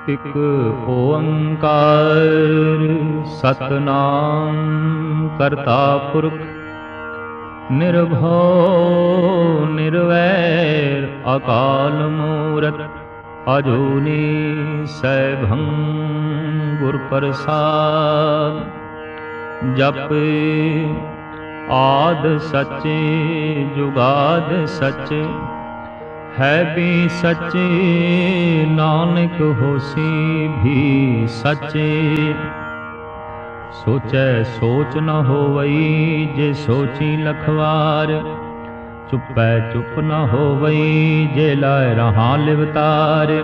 ਇਕ ਓੰਕਾਰ ਸਤਨਾਮ ਕਰਤਾ ਪੁਰਖ ਨਿਰਭਉ ਨਿਰਵੈਰ ਅਕਾਲ ਮੂਰਤ ਅਜੂਨੀ ਸੈਭੰ ਗੁਰ ਪ੍ਰਸਾਦ। ਜਪ ਆਦ ਸਚ ਜੁਗਾਦ ਸਚ ਹੈ ਵੀ ਸੱਚੇ, ਨਾਨਕ ਹੋਸੀ ਵੀ ਸੱਚੇ। ਸੋਚੈ ਸੋਚ ਨ ਹੋਵਈ, ਜੇ ਸੋਚੀ ਲਖਵਾਰ। ਚੁੱਪੈ ਚੁੱਪ ਨ ਹੋਵਈ, ਜੇ ਲਾਇ ਰਹਾ ਲਿਵਤਾਰ।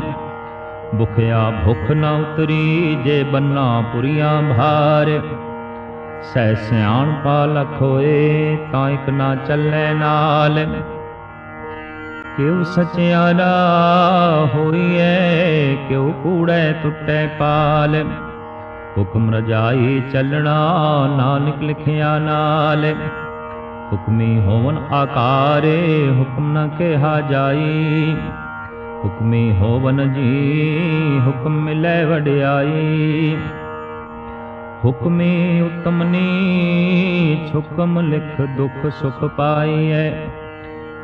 ਭੁਖਿਆ ਭੁਖ ਨ ਉਤਰੀ, ਜੇ ਬੰਨਾ ਪੁਰੀਆਂ ਭਾਰ। ਸਹਿ ਸਿਆਣਪਾ ਲਖ ਹੋਏ, ਤਾਂ ਇਕ ਨਾ ਚੱਲੈ ਨਾਲ। ਕਿਉ ਸਚਿਆਰਾ ਹੋਈਐ, ਕਿਉ ਕੂੜੈ ਟੁੱਟੈ ਪਾਲ। ਹੁਕਮ ਰਜਾਈ ਚੱਲਣਾ, ਨਾਨਕ ਲਿਖਿਆ ਨਾਲ। ਹੁਕਮੀ ਹੋਵਨ ਆਕਾਰੇ, ਹੁਕਮ ਨ ਕਿਹਾ ਜਾਈ। ਹੁਕਮੀ ਹੋਵਨ ਜੀ, ਹੁਕਮ ਮਿਲੈ ਵਡਿਆਈ। ਹੁਕਮੀ ਉਤਮ ਨੀਚ, ਹੁਕਮ ਲਿਖ ਦੁਖ ਸੁਖ ਪਾਈਐ।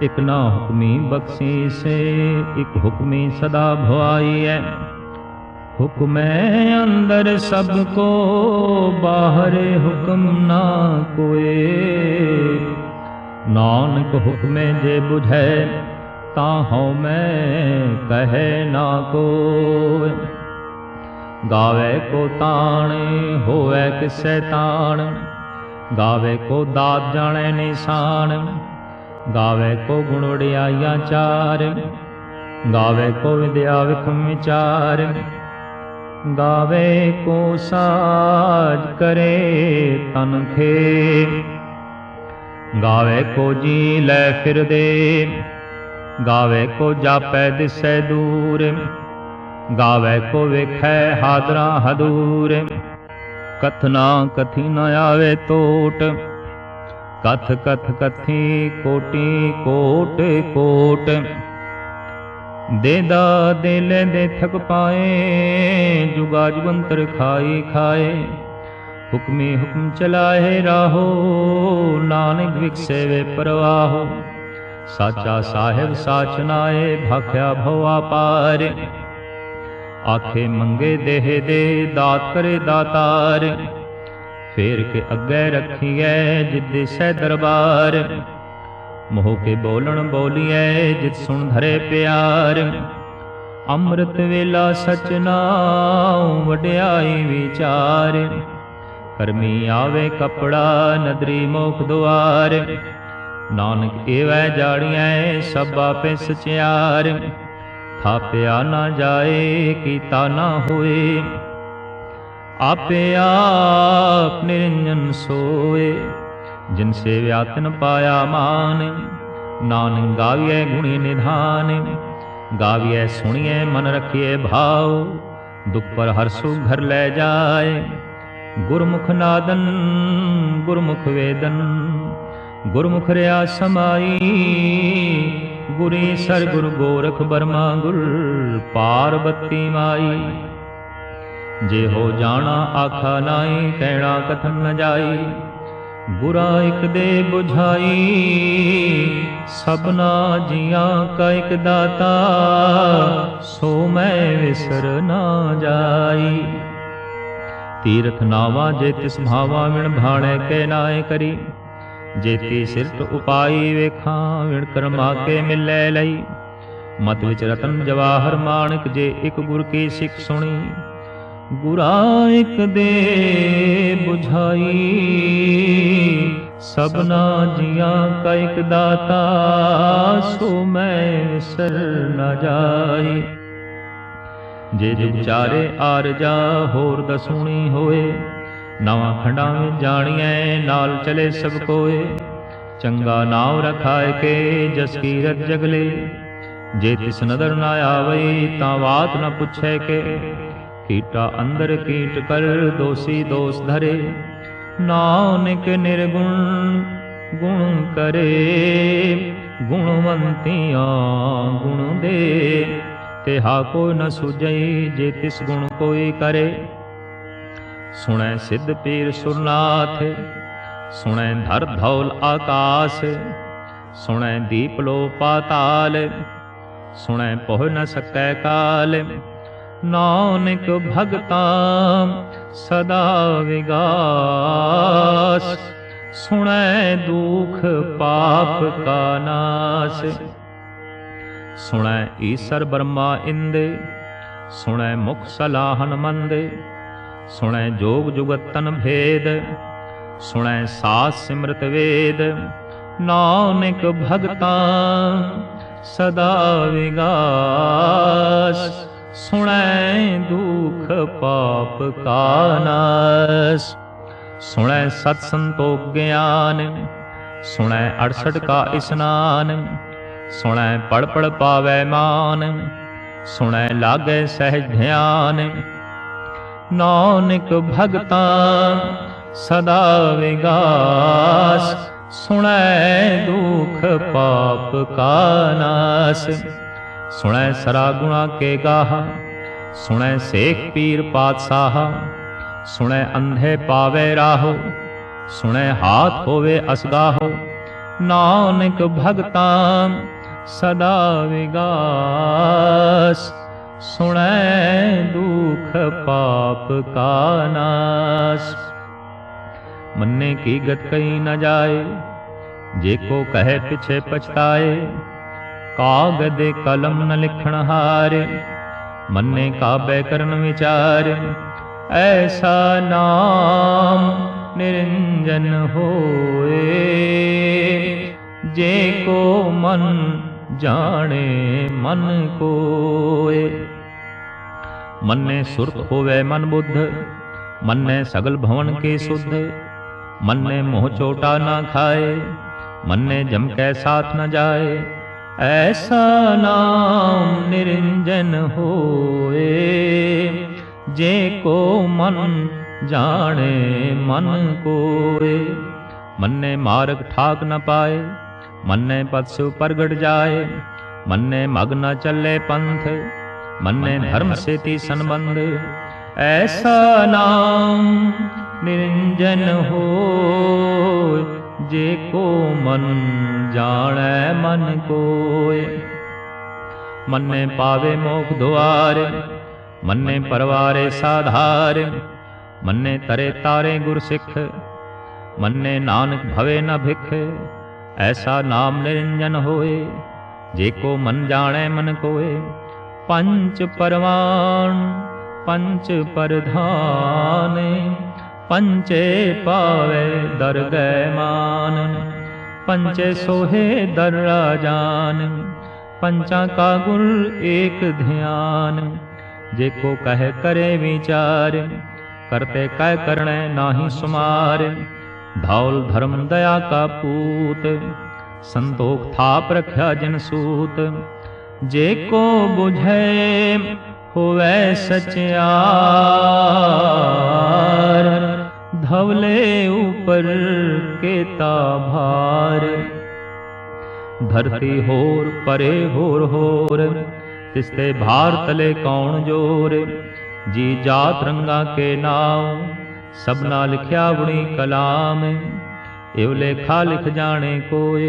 ਇਕ ਨਾ ਹੁਕਮੀ ਬਖਸ਼ੀਸੇ, ਇਕ ਹੁਕਮੀ ਸਦਾ ਭੁਆਈਐ। ਹੁਕਮੈ ਅੰਦਰ ਸਭ ਕੋ, ਬਾਹਰੇ ਹੁਕਮ ਨਾ ਕੋਏ। ਨਾਨਕ ਹੁਕਮੇ ਜੇ ਬੁਝੈ, ਤਾਂ ਹਉ ਮੈਂ ਕਹੈ ਨਾ ਕੋਇ। ਗਾਵੇ ਕੋ ਤਾਣ, ਹੋਵੈ ਕਿਸੈ ਤਾਣ। ਗਾਵੇ ਕੋ ਦਾਤ ਜਾਣੈ ਨਿਸ਼ਾਨ। ਗਾਵੇ ਕੋ ਗੁਣ ਵਡਿਆਈਆਂ ਚਾਰ। ਗਾਵੇ ਕੋ ਵਿਦਿਆ ਵਿਖਮ ਵਿਚਾਰ। ਗਾਵੇ ਕੋ ਸਾਜ ਕਰੇ ਤਨ ਖੇ। ਗਾਵੇ ਕੋ ਜੀ ਲੈ ਫਿਰਦੇ। ਗਾਵੇ ਕੋ ਜਾਪੈ ਦਿਸੈ ਦੂਰ। ਗਾਵੇ ਕੋ ਵੇਖੈ ਹਾਦਰਾ ਹਦੂਰ। ਕਥਨਾ ਕਥੀ ਨ ਆਵੇ ਟੋਟ। ਕਥ ਕਥ ਕਥੀ ਕੋਟੀ ਕੋਟ ਕੋਟ। ਦੇਦਾ ਦੇ ਲੈਂਦੇ ਥਕ ਪਾਏ, ਜੁਗਾ ਜੁਗੰਤਰ ਖਾਈ ਖਾਏ। ਹੁਕਮੀ ਹੁਕਮ ਚਲਾਏ ਰਾਹੋ, ਨਾਨਕ ਵਿਕਸੇ ਵੇ ਪਰਵਾਹੋ। ਸਾਚਾ ਸਾਹਿਬ ਸਾਚ ਨਾਏ, ਭਾਖਿਆ ਭਉਆ ਪਾਰ। ਆਖੇ ਮੰਗੇ ਦੇਹ ਦੇ, ਦਾਤ ਕਰੇ ਦਾਤਾਰ। ਫੇਰ ਕੇ ਅੱਗੇ ਰੱਖੀਐ, ਜਿਤ ਦਿਸੈ ਦਰਬਾਰ। ਮੋਹ ਕੇ ਬੋਲਣ ਬੋਲੀਐ, ਜਿਤ ਸੁਣ ਧਰੇ ਪਿਆਰ। ਅੰਮ੍ਰਿਤ ਵੇਲਾ ਸਚ ਨਾਉ, ਵਡਿਆਈ ਵਿਚਾਰ। ਕਰਮੀ ਆਵੇ ਕਪੜਾ, ਨਦਰੀ ਮੋਖ ਦੁਆਰ। ਨਾਨਕ ਏਵੈ ਜਾਣੀਐ, ਸਭ ਆਪੇ ਸਚਿਆਰ। ਥਾਪਿਆ ਨਾ ਜਾਏ, ਕੀਤਾ ਨਾ ਹੋਏ। ਆਪੇ ਆਪ ਨਿਰੰਜਨ ਸੋਏ। ਜਿਨ ਸੇਵਿਆ ਤਿਨ ਪਾਇਆ ਮਾਨ। ਨਾਨਕ ਗਾਵੀਐ ਗੁਣੀ ਨਿਧਾਨ। ਗਾਵੀਐ ਸੁਣੀਐ ਮਨ ਰਖੀਐ ਭਾਉ। ਦੁਖ ਪਰ ਹਰਸੁ ਘਰ ਲੈ ਜਾਏ। ਗੁਰਮੁਖ ਨਾਦਨ ਗੁਰਮੁਖ ਵੇਦਨ। ਗੁਰਮੁਖ ਰਿਆ ਸਮਾਈ। ਗੁਰੀ ਸਰ ਗੁਰ ਗੋਰਖ ਬਰਮਾ ਗੁਰ ਪਾਰਬਤੀ ਮਾਈ। ਜੇ ਹੋ ਜਾਣਾ ਆਖਾ ਨਾਈ, ਕਹਿਣਾ ਕਥਨ ਨ ਜਾਈ। ਗੁਰਾ ਇਕ ਦੇ ਬੁਝਾਈ, ਸਭਨਾ ਜੀਆਂ ਕਾ ਇਕ ਦਾਤਾ। ਸੋ ਮੈਂ ਵਿਸਰ ਨਾ ਜਾਈ। ਤੀਰਥ ਨਾਵਾ ਜੇ ਤਿਸ ਭਾਵਾ, ਵਿਣ ਭਾਣੈ ਕੇ ਨਾਏ ਕਰੀ। ਜੇਤੀ ਸਿਰਤ ਉਪਾਈ, ਵੇਖਾਂ ਵਿਣ ਕਰਮਾ ਕੇ ਮਿਲੈ ਲਈ। ਮਤ ਵਿਚ ਰਤਨ ਜਵਾਹਰ ਮਾਣਕ, ਜੇ ਇਕ ਗੁਰ ਕੀ ਸਿੱਖ ਸੁਣੀ। ਗੁਰਾ ਇਕ ਦੇ ਬੁਝਾਈ, ਸਭਨਾ ਜੀਆਂ ਕਾ ਇਕ ਦਾਤਾ। ਸੋ ਮੈਂ ਵਿਸਰ ਨ ਜਾਈ। ਜੇ ਜੁਗ ਚਾਰੇ ਆਰਜਾ, ਹੋਰ ਦਸੂਣੀ ਹੋਏ। ਨਵਾਂ ਖੰਡਾਂ ਵਿੱਚ ਜਾਣੀਐ, ਨਾਲ ਚਲੇ ਸਭ ਕੋਏ। ਚੰਗਾ ਨਾਮ ਰਖਾਇ ਕੇ, ਜਸ ਕੀਰਤ ਜਗਲੇ। ਜੇ ਤਿਸ ਨਦਰ ਨਾ ਆਵਈ, ਤਾਂ ਬਾਤ ਨ ਪੁੱਛੈ ਕੇ। ਕੀਟਾ ਅੰਦਰ ਕੀਟ ਕਰ, ਦੋਸੀ ਦੋਸ ਧਰੇ। ਨਾਨਕ ਨਿਰਗੁਣ ਗੁਣ ਕਰੇ। ਗੁਣਵੰਤੀਆਂ ਗੁਣ ਦੇ, तेहा को न सुजई जे तिस गुण कोई करे। सुनै सिद्ध पीर सुरनाथ सुनै धर धौल आकाश। सुनै दीप लो पाताल सुनै पोह न सकै काल। नानक भगता सदा विगास। सुनै दुख पाप का नाश। सुनै ईसर ब्रह्मा इंद सुनै मुख सलाहन मंद। सुनै जोग जुगतन भेद सुनै सास सिमरत वेद। नानक भगता सदा विगास। सुनै दुख पाप का नाश। सुनै सत संतोख ज्ञान सुनै 68 का स्नान। सुनै पढ़ पढ़ पावै मान सुनै लागै सहज ध्यान। नानक भगता सदा विगास। सुनै दुख पाप का नाश। सुनै सरा गुणा के गाहा सुनै सेख पीर पातशाह। सुनै अंधे पावै राहो सुनै हाथ होवे असगाहो। नानक भगता सदा विगास। सुनै दुख पाप का नाश। मन्ने की गत कहीं न जाए जे को कहे पिछे पछताए। कागद कलम न लिखण हारे मन्ने का बैकरण विचार। ऐसा नाम निरंजन होए जे को मन जाने मन कोय। मन्ने सुरत होवे मन बुद्ध मन्ने सगल भवन के शुद्ध। मन्ने मोह चोटा ना खाए मन्ने जम कै साथ न जाए। ऐसा नाम निरंजन होए जे को मन जाने मन कोय। मन्ने मार्ग ठाक न पाए मन्ने पद से परगट जाए। मन्ने मग न चले पंथ मन्ने धर्म से ती संबंध। ऐसा नाम निरंजन होय जे को मन जाने मन कोय। मन्ने पावे मोक्ष द्वार मन्ने परवारे साधार। मन्ने तरे तारे गुर सिख मन्ने नानक भवे न भिख। ऐसा नाम निरंजन होए जे को मन जाने मन कोय। पंच परवान पंच परधान पंचे पावे दर गए मान। पंचे सोहे दर राजान पंचा का गुर एक ध्यान। जे को कहे करे विचार करते कै करणे नाही सुमार। धौल धर्म दया का पूत संतोख थाप रख्या जिन सूत। जे को बुझे होवे सचियार धवले ऊपर केता भार। धरती होर परे होर होर तिसते भार तले कौन जोर। जी जात रंगा के नाम सबना लिखया बुणी कलाम। एव लेखा लिख जाने कोय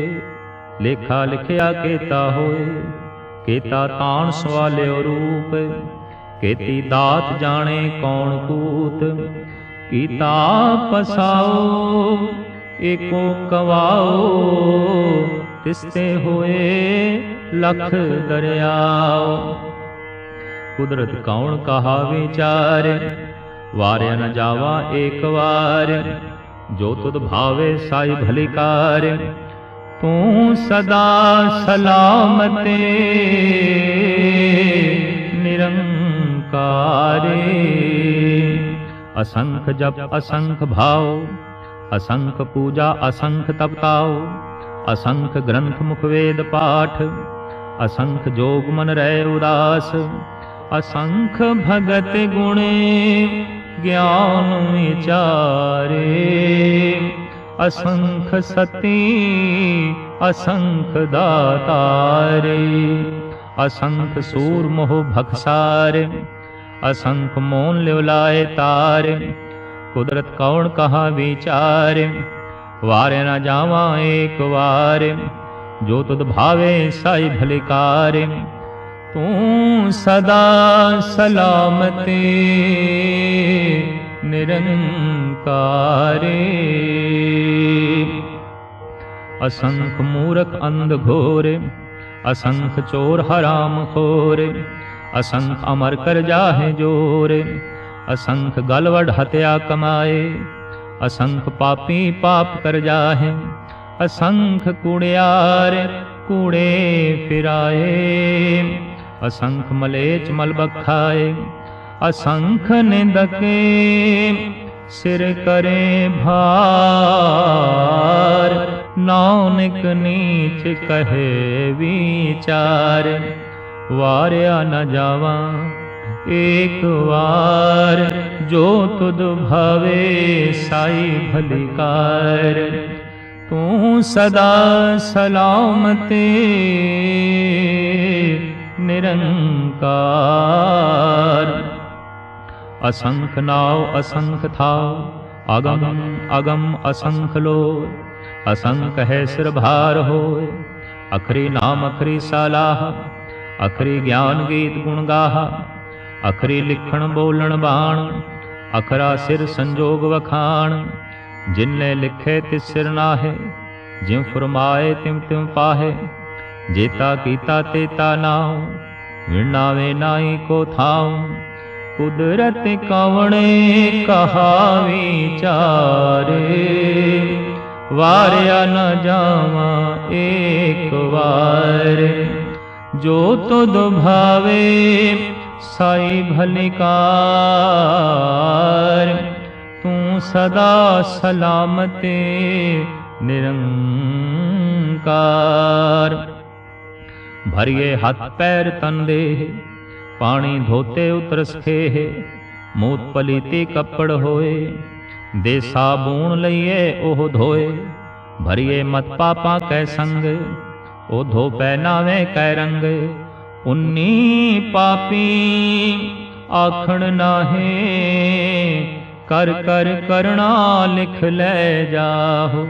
लेखा लिखया केता होए। केता ताण सवाल्यो रूप केती दात जाने कौन कूत। कीता पसाओ एको कवाओ तिसते होए लख दरियाओ। कुदरत कौन कहा विचार वार्या न जावा एक वार। जो तुद भावे साई भलिकार तू सदा सलामते निरंकारे। असंख जप असंख भाव असंख पूजा असंख तपताओ। असंख ग्रंथ मुख वेद पाठ असंख जोग मन रहे उदास। असंख भगत गुणे ज्ञान विचारे। असंख सती असंख दातारे। असंख सूर मोह भखसार, असंख मोन लिवलाए तार। कुदरत कौन कहा विचार, वारे न जावा एक वार। जो तुद भावे साई भलिकार, तू सदा सलामते निरंकारे। असंख मूरख अंध घोर, असंख चोर हराम खोर। असंख अमर कर जाहे जोर, असंख गलवड हत्या कमाए। असंख पापी पाप कर जाहे, असंख कूड़ियार कूड़े फिराए। असंख मलेच मलबक खाए, असंख निंदके सिर करे भार। नानक नीच कहे विचार, वार्या न जावा एक वार। जो तुद भावे साई भलिकार, तू सदा सलामते निरंकार। असंख नाव असंख थाव, अगम अगम असंख लोय। असंख है सिर भार होय, अखरी नाम अखरी सलाह। अखरी ज्ञान गीत गुण गाहा, अखरी लिखण बोलण बाण। अखरा सिर संजोग वखाण, जिनने लिखे तिस सिर नाहे। जिम फुरमाए तिम तिम पाहे, जेता कीता तेता नाव। विणावे नाई को थाव, कुदरत कवणे कहा विचारे। वार्या न जावा एक वार, जो तुद भावे साई भलिकार। तू सदा सलामते निरंकार। भरिए हाथ पैर तन देह, पानी धोते उतरस खेह। मूत पलीते कपड़ होए, दे साबून लइए ओह धोए। भरिए मत पापा कै संग, ओ धो पहनावे कै रंग। उन्नी पापी आखण नाहे, कर कर करना लिख ले जाहो।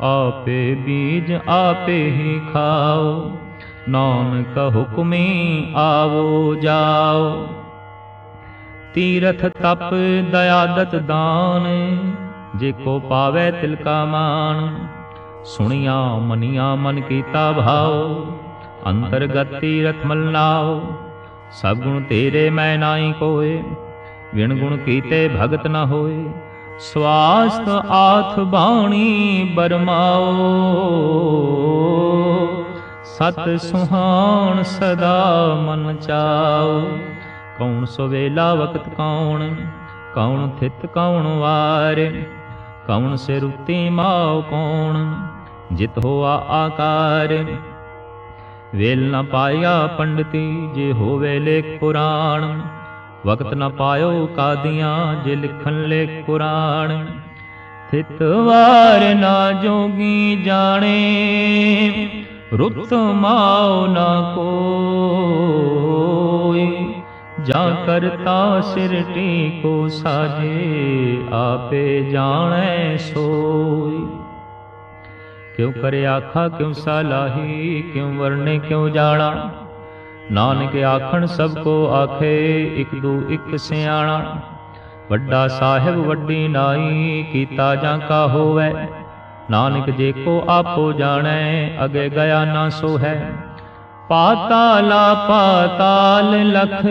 आपे बीज आपे ही खाओ, नानक हुक्मी आवो जाओ। तीरथ तप दयादत दान, जेको पावै तिलका मान। सुनिया मनिया मन कीता भाव, अंतरगत तीरथ मलनाओ। सब गुण तेरे मैं नाई कोय, विण गुण कीते भगत न होय। स्वास्थ आथ बाणी बरमाओ, सत सुहान सदा मन चाओ। कौन सुवेला वक्त कौन, कौन थित कौन वार। कौन से रुती माओ कौन, जित होआ आकार। वेल न पाया पंडिती, जे होवे लेख पुराण। वक्त न पायो कादियाँ, जे लिखन लेख पुराण। थित वार ना जोगी जाने, रुत माओ ना कोई। जा करता सिरटी को साजे, आपे जाने सोई। क्यों करे आखा क्यों सलाही, क्यों वर्णे क्यों जाना। नानक आखण सबको आखे, इक दू इक सियाणा। वड्डा साहिब वड्डी नाई, कीता जा का होवै। नानक जेको आपो जाने, अगे गया ना सो है। पाताला पाताल लख,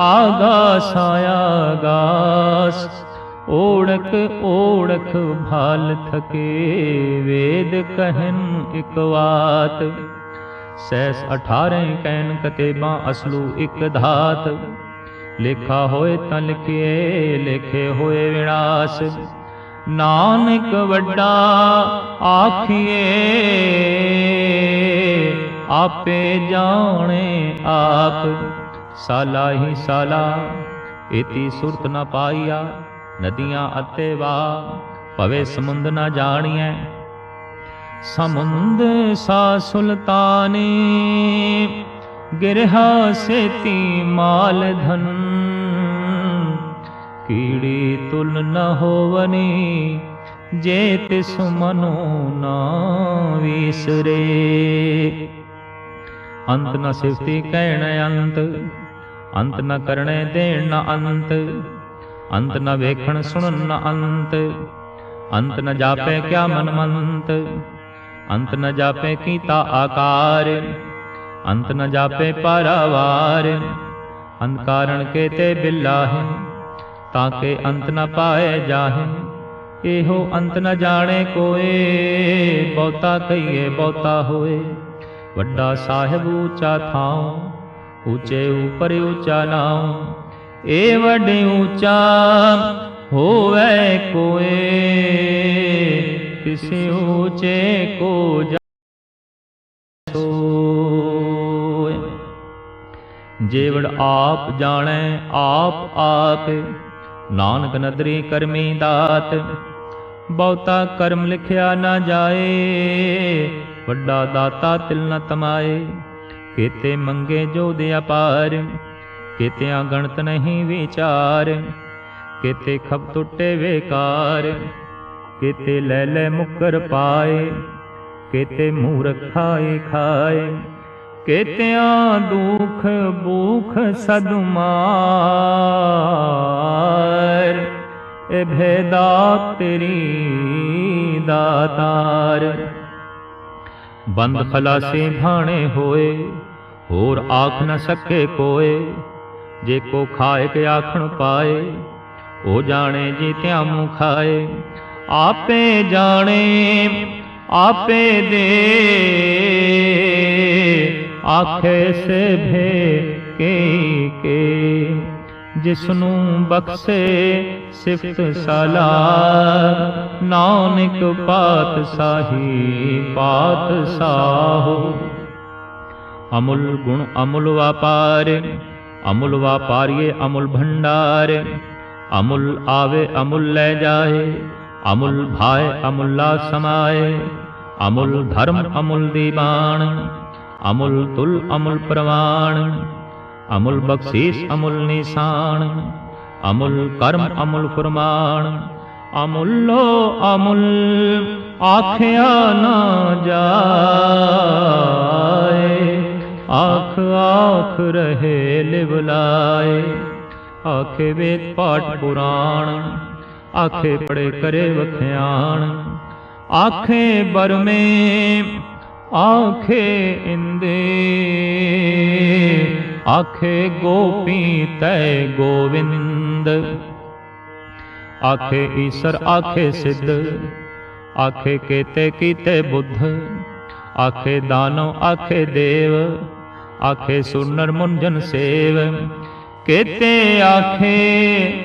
आगास आगास। ओढ़क ओढ़क भाल थके, वेद कहन इक वात। सैस 18 कैन कतेबा, असलू इक धात। लेखा होए तां लिखिए, लेखे होए विनाश। नानक वड्डा आखिए, आपे जाने आप। साला ही साला एती सुरत न पाईया। नदियाँ अते वाह पवे समुंद न जानिए। समुंद सा सुल्तानी गिरहा सेती माल धन, कीड़ी तुल न होवनी, जे तिस मनो ना विसरे। अंत न सिफती कहण अंत, अंत न करणे देण न अंत, अंत न वेखण सुनन न अंत, अंत न जापे क्या मन मंत, अंत न जापे कीता आकार, अंत न जापे पारावार, अंत कारण के ते बिलाहे, ताके अंत न पाए जाहे। एहो अंत न जाने कोए, बहुता कहिए बहुता होए। वड्डा साहिब ऊंचा थाओ, ऊंचे ऊपर ऊंचा नाओ। ए वड्डे ऊंचा होवे कोए, किसी ऊंचे को सोए। जेवड़ आप जाने आप आप, नानक नदरी करमी दात। बहुता कर्म लिखिया न जाए, वड्डा दाता तिल न तमाए। केते मंगे जो दिया पार, केतिया गणत नहीं विचार। केते खप टुटे बेकार, केते ले ले मुकर पाए। केते मूर्ख खाए खाए, केतिया दुख भूख सदुमार। ए भेदा तेरी दातार। बंद खलासी भाणे होए, होर आख न सके कोए। जे को खाए के आखण पाए, ओ जाने जी त्या मुँह खाए। आपे जाने आपे दे, आखे से भे के। जिसनू बख्शे सिफत सलाह, नानक पात साही पात साहो। अमुल गुण अमुल व्यापार, अमुल व्यापारिये अमुल भंडार। अमुल आवे अमुल ले जाए, अमुल भाए अमुल्ला समाए। अमुल धर्म अमुल दीवान, अमुल तुल अमुल प्रवाण। अमुल बख्शीश अमुल निशान, अमुल कर्म अमुल फुरमान। अमुलो अमुल आख्या न जाए, आख आख रहे लिवलाए। आखे वेद पाठ पुराण, आखे पढ़े करे वख्याण। आखे बर में आखे इंदे, आखे गोपी तय गोविंद। आखे ईश्वर आखे सिद्ध, आखे केते कीते बुद्ध। आखे दानव आखे देव, आखे सुनर मुंजन सेव। केते आखे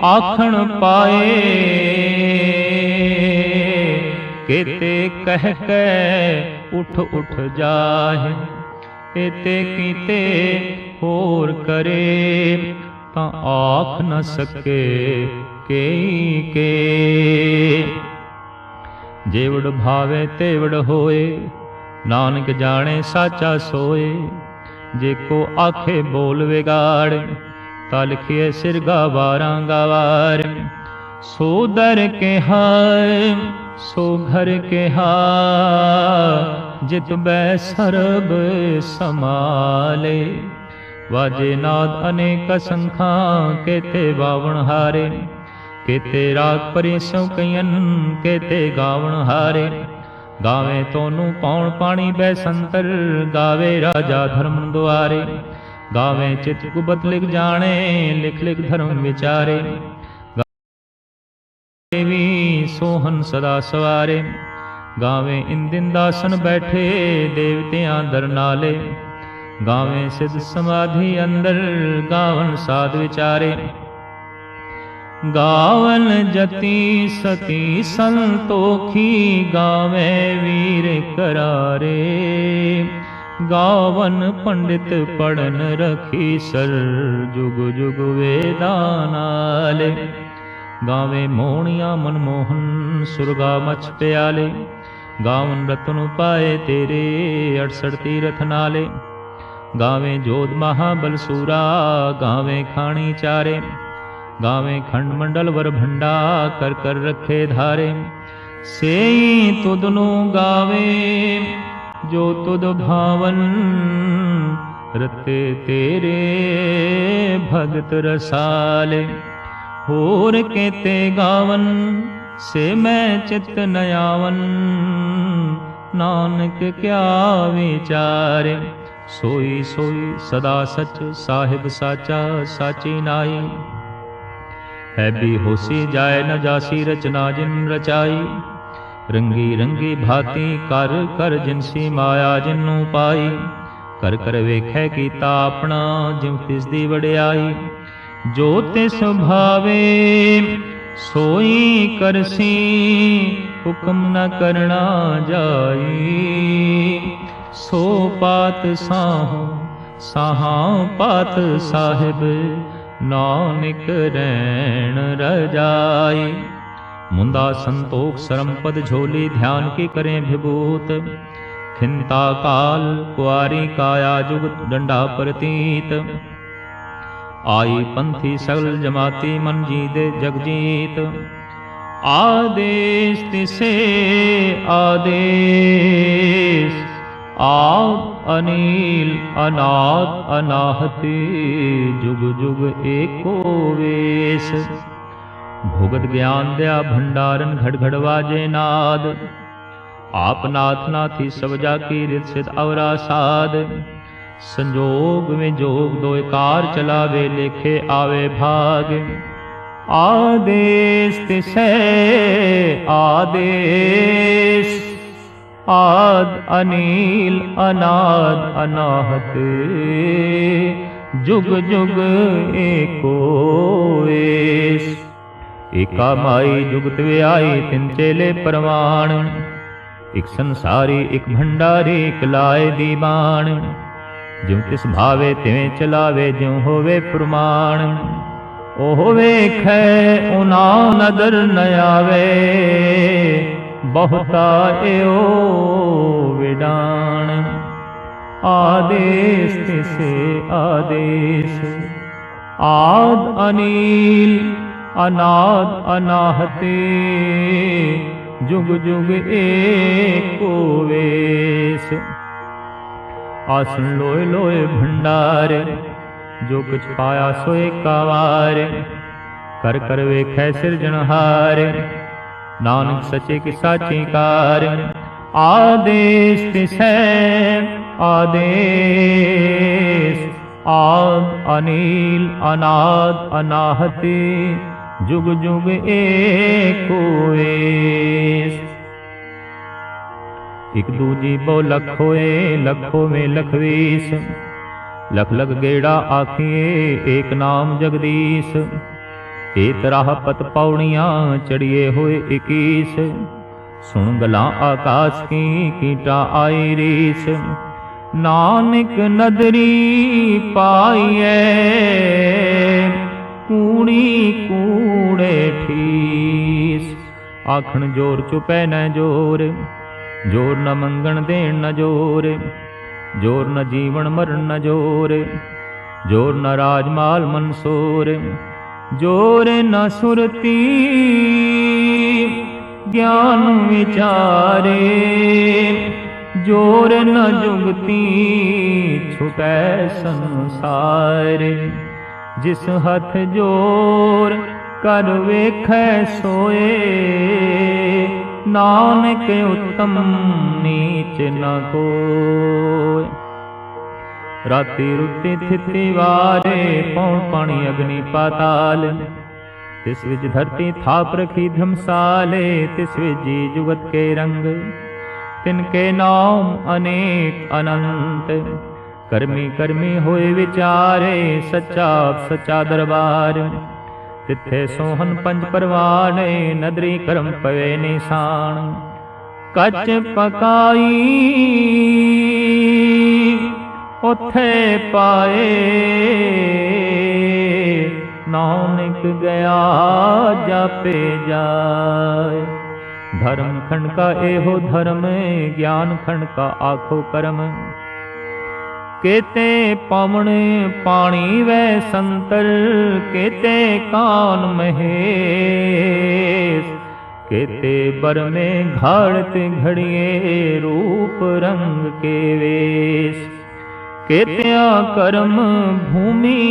आखण पाए, केते कह के उठ उठ जाहे। एते कीते होर करे, ता आख न सके के। जेवड़ भावे तेवड़ होए, नानक जाने साचा सोए। जे को आखे बोल विगाड़, ता लिखिए सिर गावारा गावार। सो दर के हाय सो घर के हा, जित बै सरब समाले। वाजे नाद अनेक संखा, केते बावण हारे। केते राग परे सौ कयन, केते गावण हारे। गावे तोनू पौण पाणी बैसंतर, गावे राजा धर्म द्वारे। गावे चित कुबत लिख जाने, लिख लिख धर्म विचारे। देवी सोहन सदा सवारे, गावे इन दिन दासन बैठे, देवतियां दर नाले। गावे सिद्ध समाधि अंदर, गावन साध विचारे। गावन जति सती संतोखी, गावे वीर करारे। गावन पंडित पढ़न रखी सर, जुग जुग वेदानाले। गावे मोहनिया मनमोहन, सुरगा मछ प्याले। गावन रतन पाए तेरे, 68 तीरथ नाले। गावे जोध महाबल सूरा, गावे खाणी चारे, गावे खंड मंडल वर भंडा, कर कर रखे धारे। सेई तुदनु गावे जो तुद भावन, रते तेरे भगत रसाले। होर केते गावन से मैं चित्त नयावन, नानक क्या विचारे। सोई सोई सदा सच साहिब साचा, साची नाई। है भी होसी जाए न जासी, रचना जिन रचाई। रंगी रंगी भांति कर कर जिनसी माया जिन्नू पाई। कर कर वेखै कीता अपना, जिव तिसदी वड्याई। जो तिस भावे सोई करसी, हुक्म न करना जाई। सो पात साहों साहां पात साहिब, नानक रैन रजाई। मुंदा संतोख सरमपद झोली, ध्यान की करें विभूत। खिंता काल कुआरी काया, जुगत डंडा प्रतीत। आई पंथी सगल जमाती, मन जीते जगजीत। आदेश तिसे आदेश, आद अनील अनाद अनाहति। जुग जुग एको वेश। भुगत ज्ञान दया भंडारन, घड़ घड़ वाजे नाद। आप नाथ नाथी सब जाकी, रित सिद्ध अवरा साध। संजोग में जोग दो कार, चलावे लेखे आवे भाग। आदेश तिसे आदेश, आद अनील अनाद अनाहत। जुग जुग एको वेश। एका माई जुगत वे आई, तिन चेले परवान। एक संसारी एक भंडारी, एक लाए दीवान। ज्यों तिस भावे तिवें चलावे, ज्यों होवे फुरमान। ओह वेखै उना नदर न आवे, बहुता एओ विडान। आदेश तिसे आदेश, आद अनील अनाद अनाहते। जुग जुग एको वेश। आसन लोए लोए भंडार, जो कुछ पाया सोए कावार। कर कर वेखै सिरजनहार, नानक सचे की साची कार। आदेश तिसै आदेश, आद अनील अनाद अनाहति। जुग जुग एको वेश। एक दूजी बो लख होए, लखों में लखवीस। लख लख गेड़ा आखिए, एक नाम जगदीश। एक राह पत पौड़ियां, चढ़िए हुए 21। सुन गला आकाश की, कीटा आई रीस। नानक नदरी पाइए, कूड़ी कूड़े ठीस। आखन जोर चुपै न जोर, जोर न मंगण देण न जोर। जोर न जीवन मरण न जोर, जोर न राजमाल मनसूर। जोर न सुरती ज्ञान विचारे, जोर न जुगती छुटै संसार। जिस हथ जोर कर वेखै सोए, नानक उत्तम नीच न कोय। राति रुति थिति वारे, पौन पानी अग्नि पाताल। तिस विज धरती थाप रखी धर्मसाले, तिस विजी जुगत के रंग। तिनके नाम अनेक अनंत, कर्मी कर्मी होए विचारे। सच्चा सच्चा दरबार, तिथे सोहन पंच परवाने। नदरी कर्म पवे निशान, कच पकाई उथे पाए। नानक गया जापे जाए। धर्म खंड का एहो धर्म, ज्ञान खंड का आखो कर्म। केते पवन पानी वै संतर, केते कान महेश, केते बर में घाड़त घड़िए रूप रंग के वेश। केत्या कर्म भूमि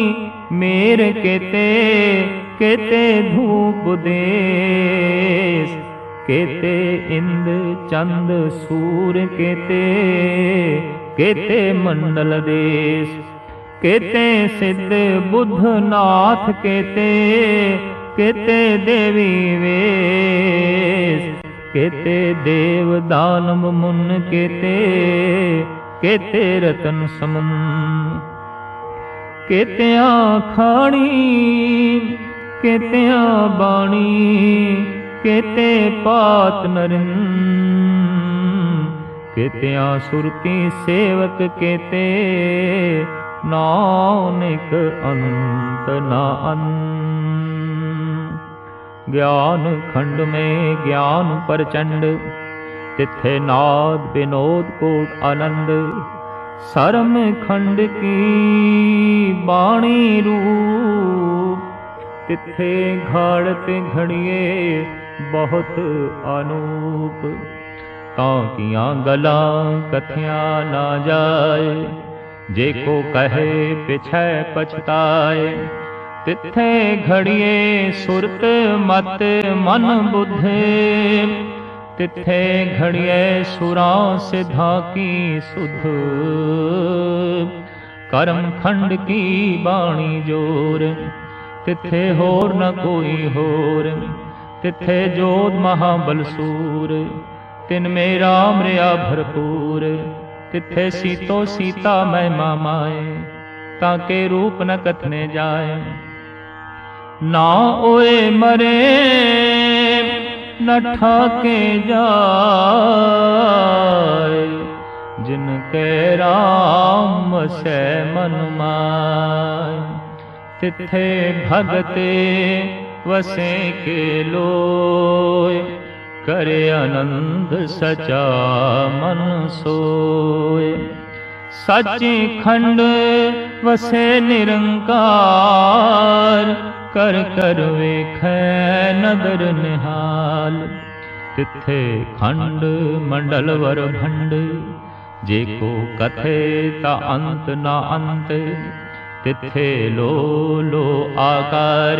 मेर केते, केते धूप देश, केते इंद चंद सूर केते, केते मंडल देश। केते सिद्ध बुद्ध नाथ केते, केते देवी वेश, केते देव दानव मुन केते, केते रतन समम। केत्या खाणी केत्या बाणी, केते पात नरिन, केत्या सुरती सेवक केते, नानक अंत ना अंत। ज्ञान खंड में ज्ञान प्रचंड, तिथे नाद विनोद कोट आनंद। सरम खंड की बाणी रूप, तिथे घाड़ते घड़िए बहुत अनूप। ताकियां गला कथियां ना जाए, जेको कहे पिछै पछताए। तिथे घड़िए सुरत मत मन बुद्धे, तिथे घड़िए सुरां सिद्धां की सुध। कर्म खंड की बाणी जोर, तिथे होर न कोई होर। तिथे जोध महाबल सूर, तिन में राम रया भरपूर। तिथे सीतो सीता महिमा माए, ताके रूप न कथने जाए। ना ओए मरे न ठाके जाए, जिनके राम से मन माय। तिथे भगते वसे के लोय, करे आनंद सचा मन सोय। सच्चे खंड वसे निरंकार, कर कर वेखै नदर निहाल। तिथे खंड मंडल वर भंड, जेको कथे ता अंत ना अंत। तिथे लो लो आकार,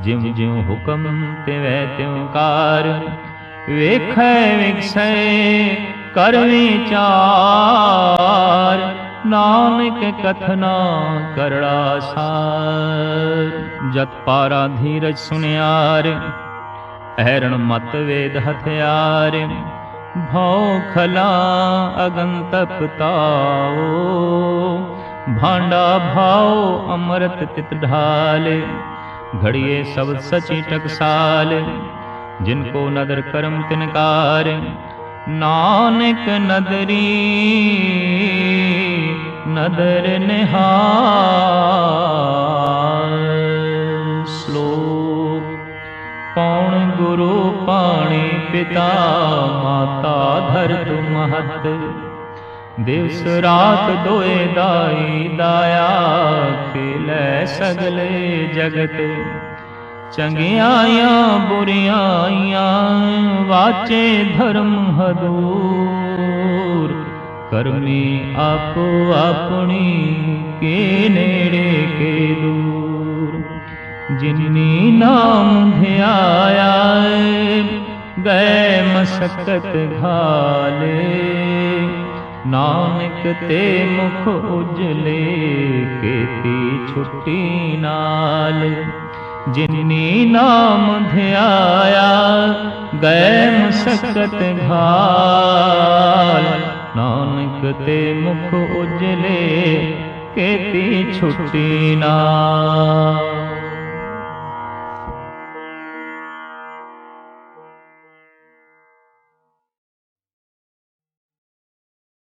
जिम जिम हुक्म तिवै त्यों कार। वेखै विकसै कर विचार, नानक कथना करड़ा सार। जत पारा धीरज सुनियार, ऐरण मत वेद हथियार। भौ खला अगन तपताओ, भांडा भाओ अमृत तित ढाल। घड़िए सब सची टकसाल, जिनको नदर करम तिनकार। नानक नदरी नदर निहाल। श्लोक। पौण गुरु पाणी पिता, माता धरतु महत। दिवस रात दोए दाई दाया, खेलै सगले जगत। चंगियाइयां बुरियाइयां, वाचे धर्म हदूर। करमी आपो अपनी, के नेड़े के दूर। जिन्नी नाम ध्याया, गए मसकत घाले। नानक ते मुख उजले, केती छुट्टी नाल। जिन्नी नाम ध्याया, गए मसकत घाल। नानक ते मुख उजले, केती छुट्टी नाल।